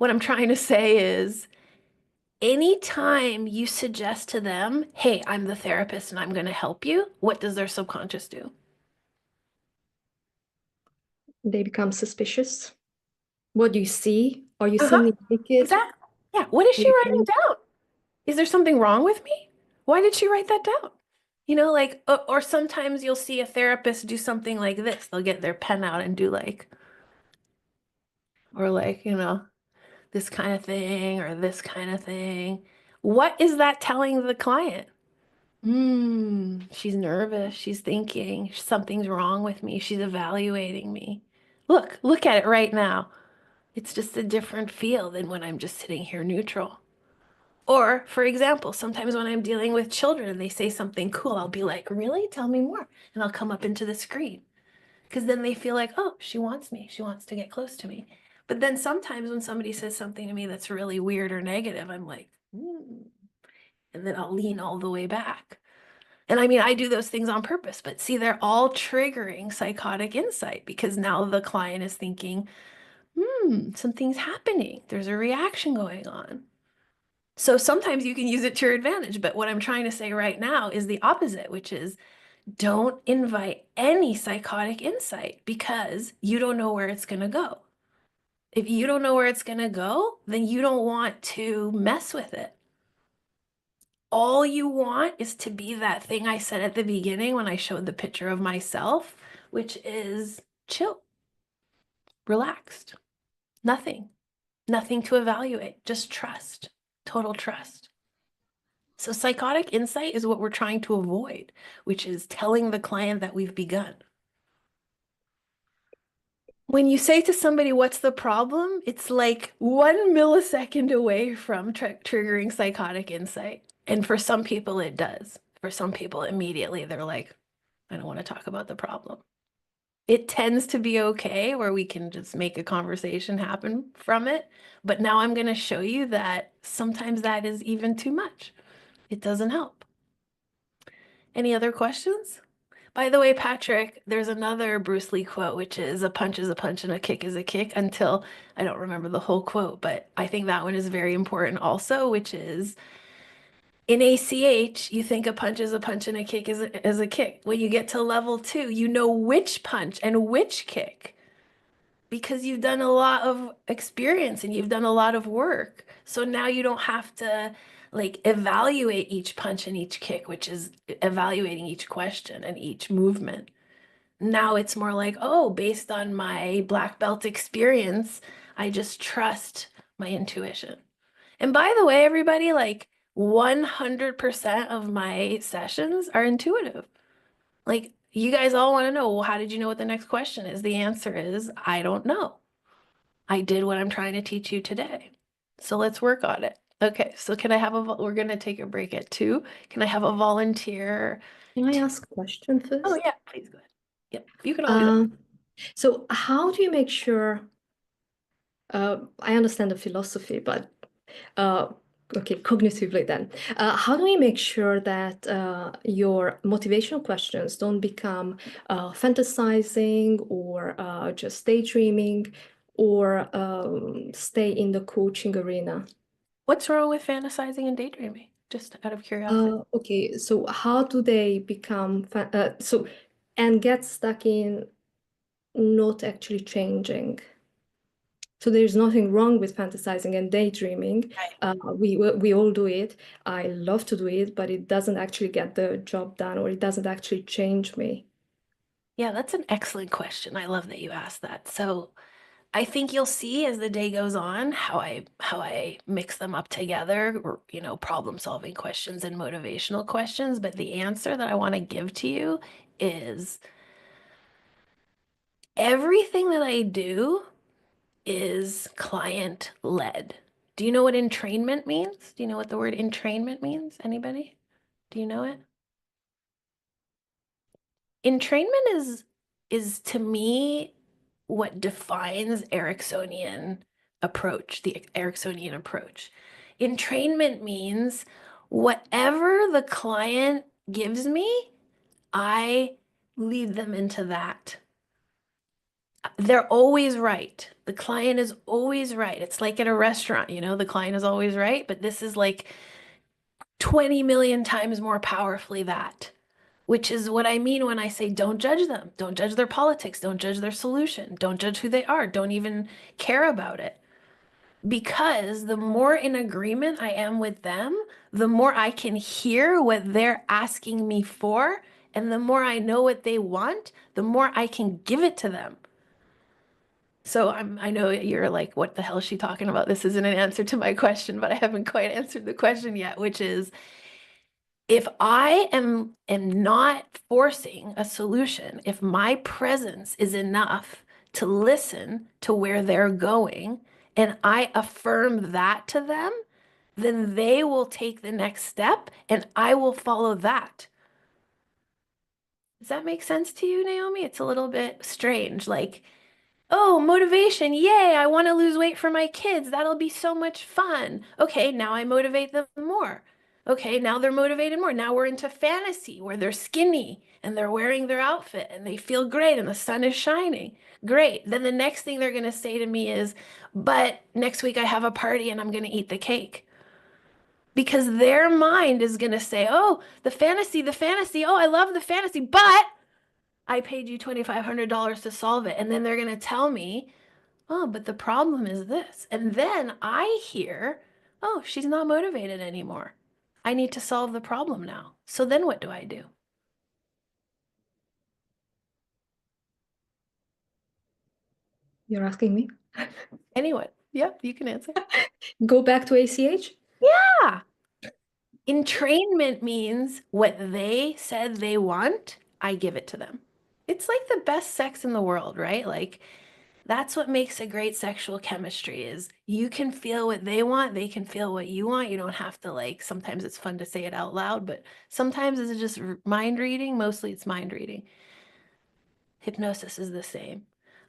what I'm trying to say is anytime you suggest to them, hey, I'm the therapist and I'm going to help you, what does their subconscious do? They become suspicious. What do you see? Are you seeing Uh-huh. me naked? Exactly. Yeah. What is What she do you writing think? down? Is there something wrong with me? Why did she write that down? Like, or sometimes you'll see a therapist do something like this. They'll get their pen out and do like, or like, this kind of thing or this kind of thing. What is that telling the client? She's nervous. She's thinking something's wrong with me. She's evaluating me. Look at it right now. It's just a different feel than when I'm just sitting here neutral. Or, for example, sometimes when I'm dealing with children and they say something cool, I'll be like, really? Tell me more. And I'll come up into the screen. Because then they feel like, oh, she wants me. She wants to get close to me. But then sometimes when somebody says something to me that's really weird or negative, I'm like, and then I'll lean all the way back. And I mean, I do those things on purpose, but see, they're all triggering psychotic insight because now the client is thinking, something's happening. There's a reaction going on. So sometimes you can use it to your advantage. But what I'm trying to say right now is the opposite, which is don't invite any psychotic insight because you don't know where it's going to go. If you don't know where it's going to go, then you don't want to mess with it. All you want is to be that thing I said at the beginning when I showed the picture of myself, which is chill, relaxed, nothing, nothing to evaluate, just trust, total trust. So psychotic insight is what we're trying to avoid, which is telling the client that we've begun. When you say to somebody, what's the problem? It's like 1 millisecond away from triggering psychotic insight. And for some people, it does. For some people, immediately they're like, I don't want to talk about the problem. It tends to be okay where we can just make a conversation happen from it. But now I'm going to show you that sometimes that is even too much. It doesn't help. Any other questions? By the way, Patrick, there's another Bruce Lee quote, which is a punch is a punch and a kick is a kick until I don't remember the whole quote, but I think that one is very important also, which is in ACH, you think a punch is a punch and a kick is a kick. When you get to level two, you know which punch and which kick because you've done a lot of experience and you've done a lot of work. So now you don't have to like evaluate each punch and each kick, which is evaluating each question and each movement. Now it's more like, oh, based on my black belt experience, I just trust my intuition. And by the way, everybody, like 100% of my sessions are intuitive. Like, you guys all want to know, well, how did you know what the next question is? The answer is, I don't know. I did what I'm trying to teach you today. So let's work on it. Okay, so can I have we're going to take a break at 2. Can I have a volunteer? Can I ask a question Oh, first? yeah, please go ahead. Yep, you can all do that. Uh, so how do you make sure, I understand the philosophy, but uh, okay, cognitively then, how do we make sure that your motivational questions don't become fantasizing or just daydreaming or stay in the coaching arena? What's wrong with fantasizing and daydreaming? Just out of curiosity. Okay, so how do they become and get stuck in not actually changing? So there's nothing wrong with fantasizing and daydreaming. Right. We all do it. I love to do it, but it doesn't actually get the job done, or it doesn't actually change me. Yeah, that's an excellent question. I love that you asked that. So I think you'll see as the day goes on how I mix them up together, or, problem solving questions and motivational questions. But the answer that I want to give to you is everything that I do is client led. Do you know what entrainment means? Do you know what the word entrainment means? Anybody? Do you know it? Entrainment is to me what defines the Ericksonian approach. Entrainment means whatever the client gives me, I lead them into that. They're always right. The client is always right. It's like at a restaurant, the client is always right, but this is like 20 million times more powerfully that, which is what I mean when I say don't judge them. Don't judge their politics. Don't judge their solution. Don't judge who they are. Don't even care about it. Because the more in agreement I am with them, the more I can hear what they're asking me for, and the more I know what they want, the more I can give it to them. So I know you're like, what the hell is she talking about? This isn't an answer to my question, but I haven't quite answered the question yet, which is if I am not forcing a solution, if my presence is enough to listen to where they're going, and I affirm that to them, then they will take the next step and I will follow that. Does that make sense to you, Naomi? It's a little bit strange. Like, oh, motivation. Yay, I want to lose weight for my kids. That'll be so much fun. Okay, now I motivate them more. Okay, now they're motivated more. Now we're into fantasy where they're skinny and they're wearing their outfit and they feel great and the sun is shining. Great. Then the next thing they're going to say to me is, but next week I have a party and I'm going to eat the cake. Because their mind is going to say, oh, the fantasy, the fantasy. Oh, I love the fantasy, but I paid you $2,500 to solve it. And then they're going to tell me, oh, but the problem is this. And then I hear, oh, she's not motivated anymore. I need to solve the problem now. So then what do I do? You're asking me? Anyone? Yep, you can answer. Go back to ACH? Yeah. Entrainment means what they said they want, I give it to them. It's like the best sex in the world, right? Like that's what makes a great sexual chemistry is you can feel what they want, they can feel what you want. You don't have to like, sometimes it's fun to say it out loud, but sometimes it's just mind reading. Mostly it's mind reading. Hypnosis is the same.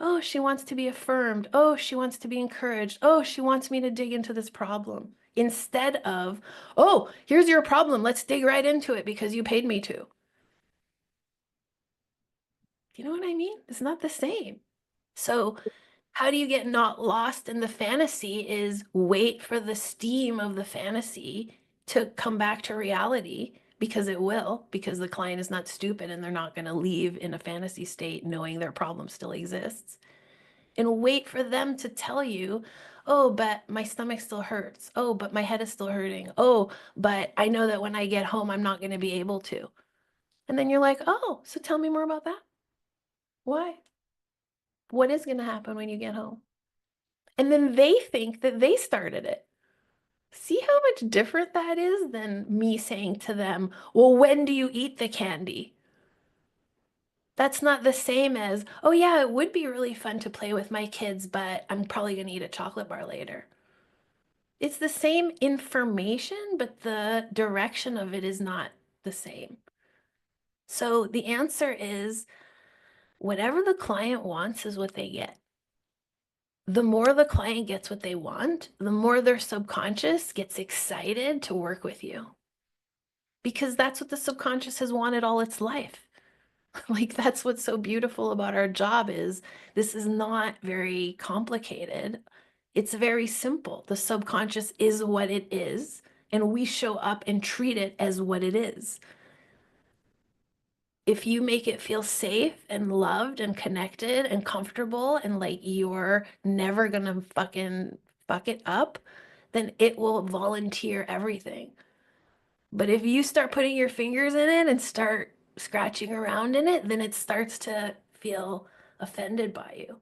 Oh, she wants to be affirmed. Oh, she wants to be encouraged. Oh, she wants me to dig into this problem. Instead of, oh, here's your problem. Let's dig right into it because you paid me to. Do you know what I mean? It's not the same. So how do you get not lost in the fantasy is wait for the steam of the fantasy to come back to reality because it will, because the client is not stupid and they're not going to leave in a fantasy state knowing their problem still exists. And wait for them to tell you, oh, but my stomach still hurts. Oh, but my head is still hurting. Oh, but I know that when I get home, I'm not going to be able to. And then you're like, oh, so tell me more about that. Why? What is going to happen when you get home? And then they think that they started it. See how much different that is than me saying to them, well, when do you eat the candy? That's not the same as, oh, yeah, it would be really fun to play with my kids, but I'm probably going to eat a chocolate bar later. It's the same information, but the direction of it is not the same. So the answer is whatever the client wants is what they get. The more the client gets what they want, the more their subconscious gets excited to work with you. Because that's what the subconscious has wanted all its life. Like that's what's so beautiful about our job is this is not very complicated. It's very simple. The subconscious is what it is, and we show up and treat it as what it is. If you make it feel safe and loved and connected and comfortable and like you're never gonna fucking fuck it up, then it will volunteer everything. But if you start putting your fingers in it and start scratching around in it, then it starts to feel offended by you.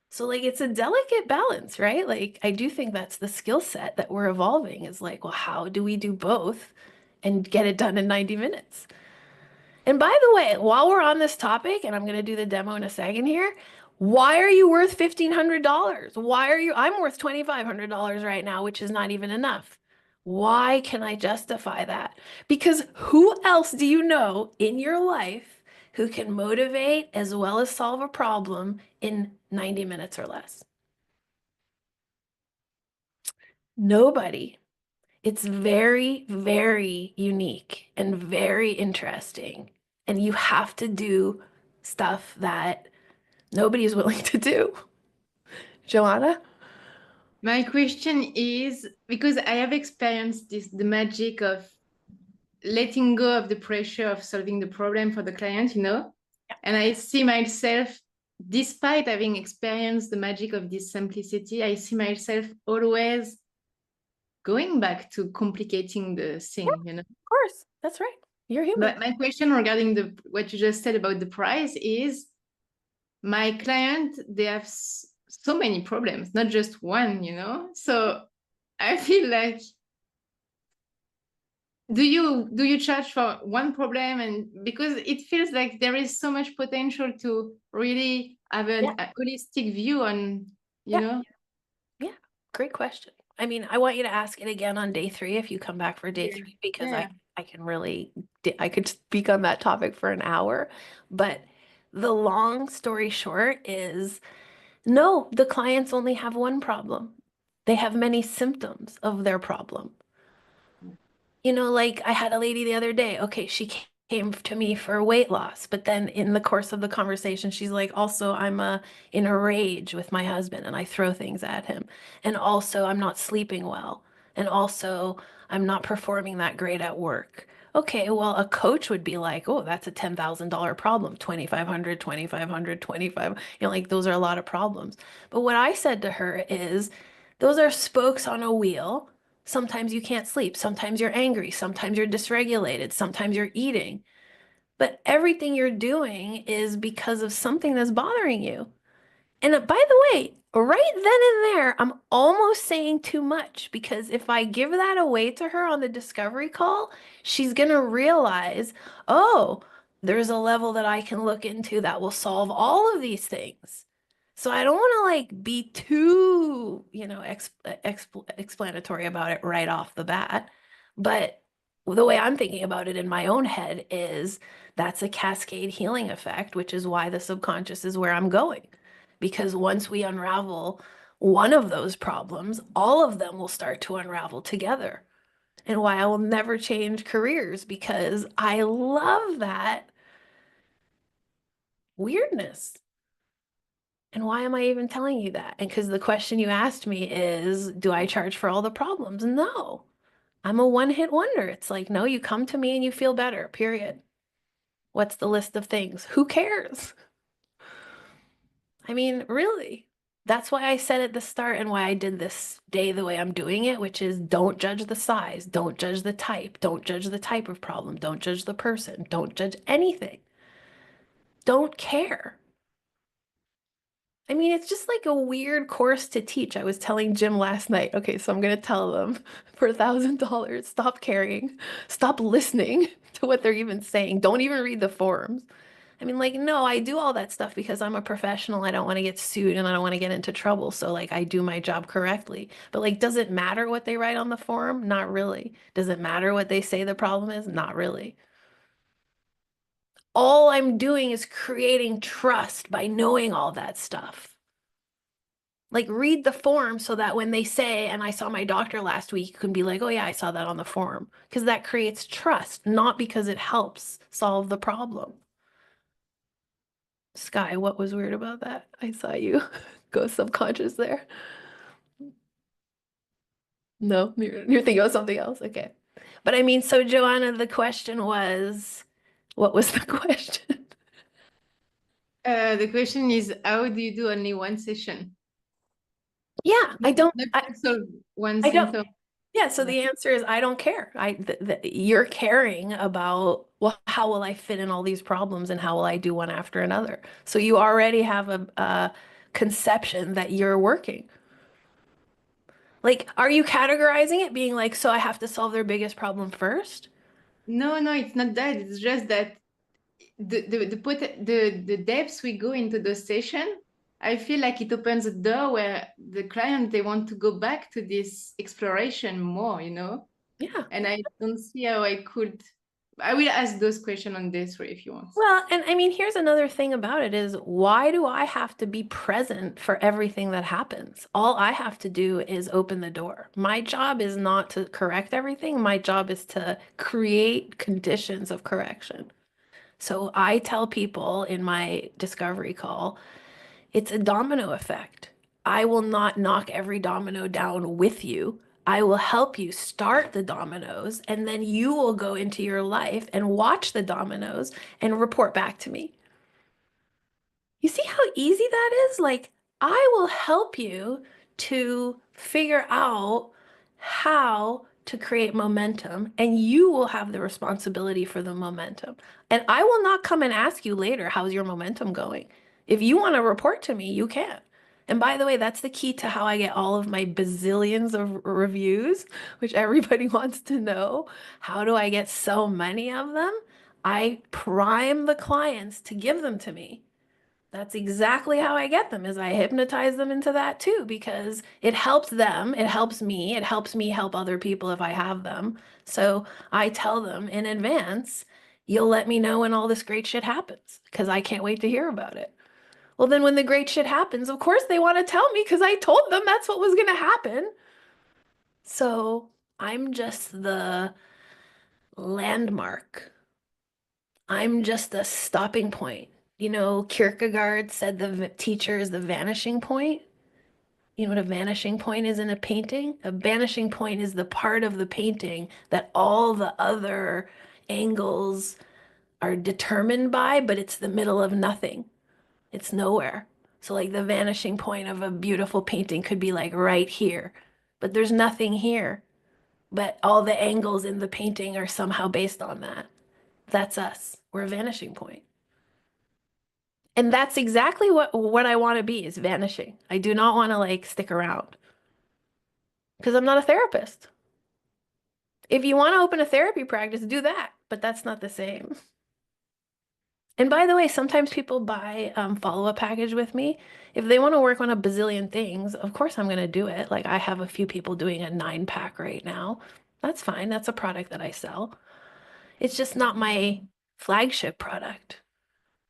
So like it's a delicate balance, right? Like I do think that's the skill set that we're evolving is like, well, how do we do both and get it done in 90 minutes? And by the way, while we're on this topic, and I'm going to do the demo in a second here, why are you worth $1,500? Why are you? I'm worth $2,500 right now, which is not even enough. Why can I justify that? Because who else do you know in your life who can motivate as well as solve a problem in 90 minutes or less? Nobody. It's very, very unique and very interesting. And you have to do stuff that Nobody's willing to do. Joanna? My question is because I have experienced the magic of letting go of the pressure of solving the problem for the client, and I see myself, despite having experienced the magic of this simplicity, I see myself always going back to complicating the thing, Of course, that's right. You're human. But my question regarding what you just said about the price is, my client, they have so many problems, not just one, So I feel like, do you charge for one problem? And because it feels like there is so much potential to really have Yeah. a holistic view on, Yeah. Yeah, great question. I mean, I want you to ask it again on day 3 if you come back for day Yeah. 3, because Yeah. I can really, I could speak on that topic for an hour. But the long story short is no, the clients only have one problem. They have many symptoms of their problem. Like I had a lady the other day. Okay, she came to me for weight loss, but then in the course of the conversation, she's like, also, I'm in a rage with my husband and I throw things at him. And also, I'm not sleeping well. And also, I'm not performing that great at work. Okay, well, a coach would be like, oh, that's a $10,000 problem, 2,500, 2,500, 25. Like those are a lot of problems. But what I said to her is, those are spokes on a wheel. Sometimes you can't sleep. Sometimes you're angry. Sometimes you're dysregulated. Sometimes you're eating. But everything you're doing is because of something that's bothering you. And by the way, right then and there, I'm almost saying too much because if I give that away to her on the discovery call, she's going to realize, oh, there's a level that I can look into that will solve all of these things. So I don't want to like be too, explanatory about it right off the bat. But the way I'm thinking about it in my own head is that's a cascade healing effect, which is why the subconscious is where I'm going. Because once we unravel one of those problems, all of them will start to unravel together. And why I will never change careers because I love that weirdness. And why am I even telling you that? And because the question you asked me is, do I charge for all the problems? No, I'm a one-hit wonder. It's like, no, you come to me and you feel better, period. What's the list of things? Who cares? I mean, really. That's why I said at the start and why I did this day the way I'm doing it, which is don't judge the size, don't judge the type, don't judge the type of problem, don't judge the person, don't judge anything. Don't care. I mean, it's just like a weird course to teach. I was telling Jim last night, okay, so I'm going to tell them for $1,000, stop caring, stop listening to what they're even saying. Don't even read the forums. I mean, like, no, I do all that stuff because I'm a professional. I don't want to get sued and I don't want to get into trouble. So, like, I do my job correctly. But, like, does it matter what they write on the forum? Not really. Does it matter what they say the problem is? Not really. All I'm doing is creating trust by knowing all that stuff. Like, read the form so that when they say, and I saw my doctor last week, you can be like, oh, yeah, I saw that on the forum. Because that creates trust, not because it helps solve the problem. Sky, what was weird about that? I saw you go subconscious there. No, you're thinking about something else. Okay. But I mean, so Joanna, the question was, what was the question? The question is, how do you do only one session? Yeah, I don't, Not solve one I don't. symptom. Yeah, so the answer is I don't care. You're caring about, well, how will I fit in all these problems and how will I do one after another? So you already have a conception that you're working. Like, are you categorizing it being like, so I have to solve their biggest problem first? No, it's not that. It's just that the depths we go into the session, I feel like it opens a door where the client, they want to go back to this exploration more, Yeah. And I don't see how I will ask those questions on day 3 if you want. Well, and I mean, here's another thing about it is why do I have to be present for everything that happens? All I have to do is open the door. My job is not to correct everything. My job is to create conditions of correction. So I tell people in my discovery call, It's a domino effect. I will not knock every domino down with you. I will help you start the dominoes, and then you will go into your life and watch the dominoes and report back to me. You see how easy that is? Like, I will help you to figure out how to create momentum, and you will have the responsibility for the momentum. And I will not come and ask you later, how's your momentum going? If you want to report to me, you can. And by the way, that's the key to how I get all of my bazillions of reviews, which everybody wants to know. How do I get so many of them? I prime the clients to give them to me. That's exactly how I get them, is I hypnotize them into that too, because it helps them, it helps me help other people if I have them. So I tell them in advance, you'll let me know when all this great shit happens, because I can't wait to hear about it. Well, then when the great shit happens, of course they want to tell me because I told them that's what was going to happen. So I'm just the landmark. I'm just a stopping point. You know, Kierkegaard said the teacher is the vanishing point. You know what a vanishing point is in a painting? A vanishing point is the part of the painting that all the other angles are determined by, but it's the middle of nothing. It's nowhere. So, like, the vanishing point of a beautiful painting could be like right here, but there's nothing here. But all the angles in the painting are somehow based on that. That's us. We're a vanishing point. And that's exactly what I want to be, is vanishing. I do not want to like stick around because I'm not a therapist. If you want to open a therapy practice, do that, but that's not the same. And by the way, sometimes people buy follow-up package with me. If they want to work on a bazillion things, of course I'm going to do it. Like, I have a few people doing a 9-pack right now. That's fine. That's a product that I sell. It's just not my flagship product.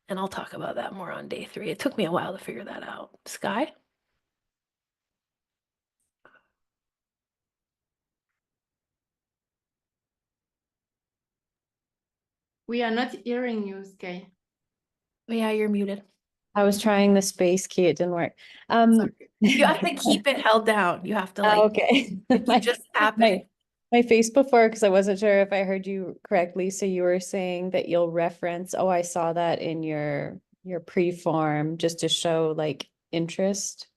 And I'll talk about that more on day 3. It took me a while to figure that out. Sky? We are not hearing you, Sky. Oh, yeah, you're muted. I was trying the space key, it didn't work. Sorry. You have to keep it held down. You have to like, Okay. it just happened. My face before, because I wasn't sure if I heard you correctly. So you were saying that you'll reference, oh, I saw that in your pre-form just to show like interest.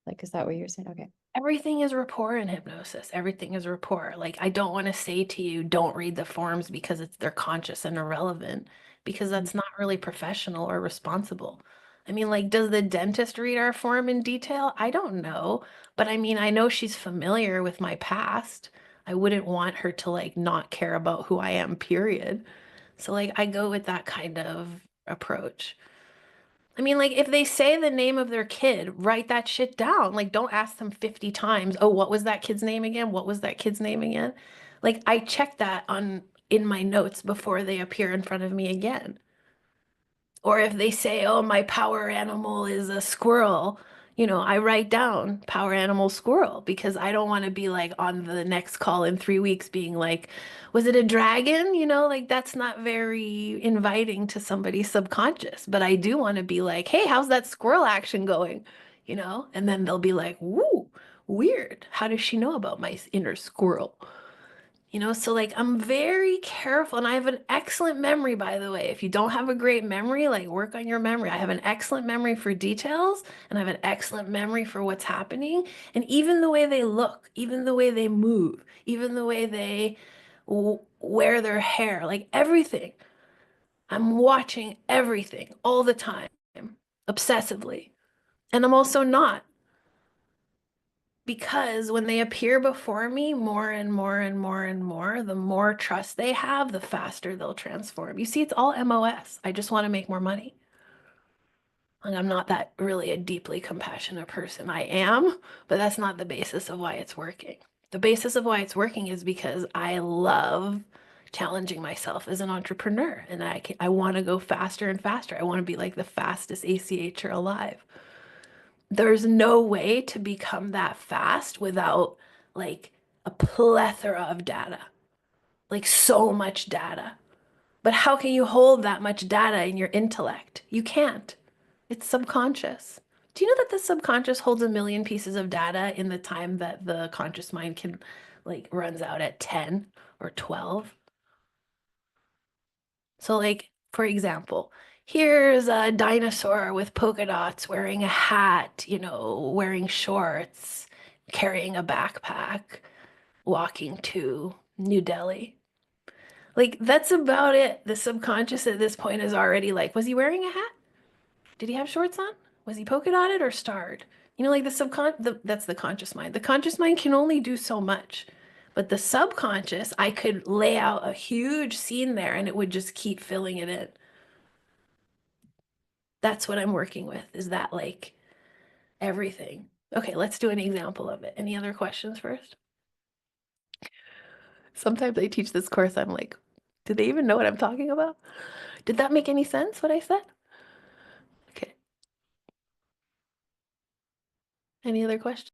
Like, is that what you're saying? Okay. Everything is rapport in hypnosis. Everything is rapport. Like, I don't want to say to you, don't read the forms because they're conscious and irrelevant, because that's not really professional or responsible. I mean, like, does the dentist read our form in detail? I don't know. But I mean, I know she's familiar with my past. I wouldn't want her to like not care about who I am, period. So like, I go with that kind of approach. I mean, like, if they say the name of their kid, write that shit down. Like, don't ask them 50 times, oh, what was that kid's name again? What was that kid's name again? Like, I check that in my notes before they appear in front of me again. Or if they say, oh, my power animal is a squirrel, you know, I write down power animal squirrel, because I don't want to be like on the next call in 3 weeks being like, was it a dragon? You know, like, that's not very inviting to somebody's subconscious. But I do want to be like, hey, how's that squirrel action going? You know, and then they'll be like, woo, weird. How does she know about my inner squirrel? You know, so like, I'm very careful, and I have an excellent memory, by the way. If you don't have a great memory, like, work on your memory. I have an excellent memory for details, and I have an excellent memory for what's happening. And even the way they look, even the way they move, even the way they wear their hair, like everything. I'm watching everything all the time, obsessively. And I'm also not. Because when they appear before me more and more and more and more, the more trust they have, the faster they'll transform. You see, it's all MOS. I just want to make more money. And I'm not that really a deeply compassionate person. I am, but that's not the basis of why it's working. The basis of why it's working is because I love challenging myself as an entrepreneur, and I want to go faster and faster. I want to be like the fastest ACHer alive. There's no way to become that fast without like a plethora of data, like so much data. But how can you hold that much data in your intellect? You can't. It's subconscious. Do you know that the subconscious holds 1 million pieces of data in the time that the conscious mind can like runs out at 10 or 12? So like, for example, here's a dinosaur with polka dots wearing a hat, wearing shorts, carrying a backpack, walking to New Delhi. Like, that's about it. The subconscious at this point is already like, was he wearing a hat? Did he have shorts on? Was he polka dotted or starred? Like that's the conscious mind. The conscious mind can only do so much. But the subconscious, I could lay out a huge scene there and it would just keep filling it in. That's what I'm working with, is that like everything. Okay, let's do an example of it. Any other questions first? Sometimes I teach this course, I'm like, do they even know what I'm talking about? Did that make any sense, what I said? Okay. Any other questions?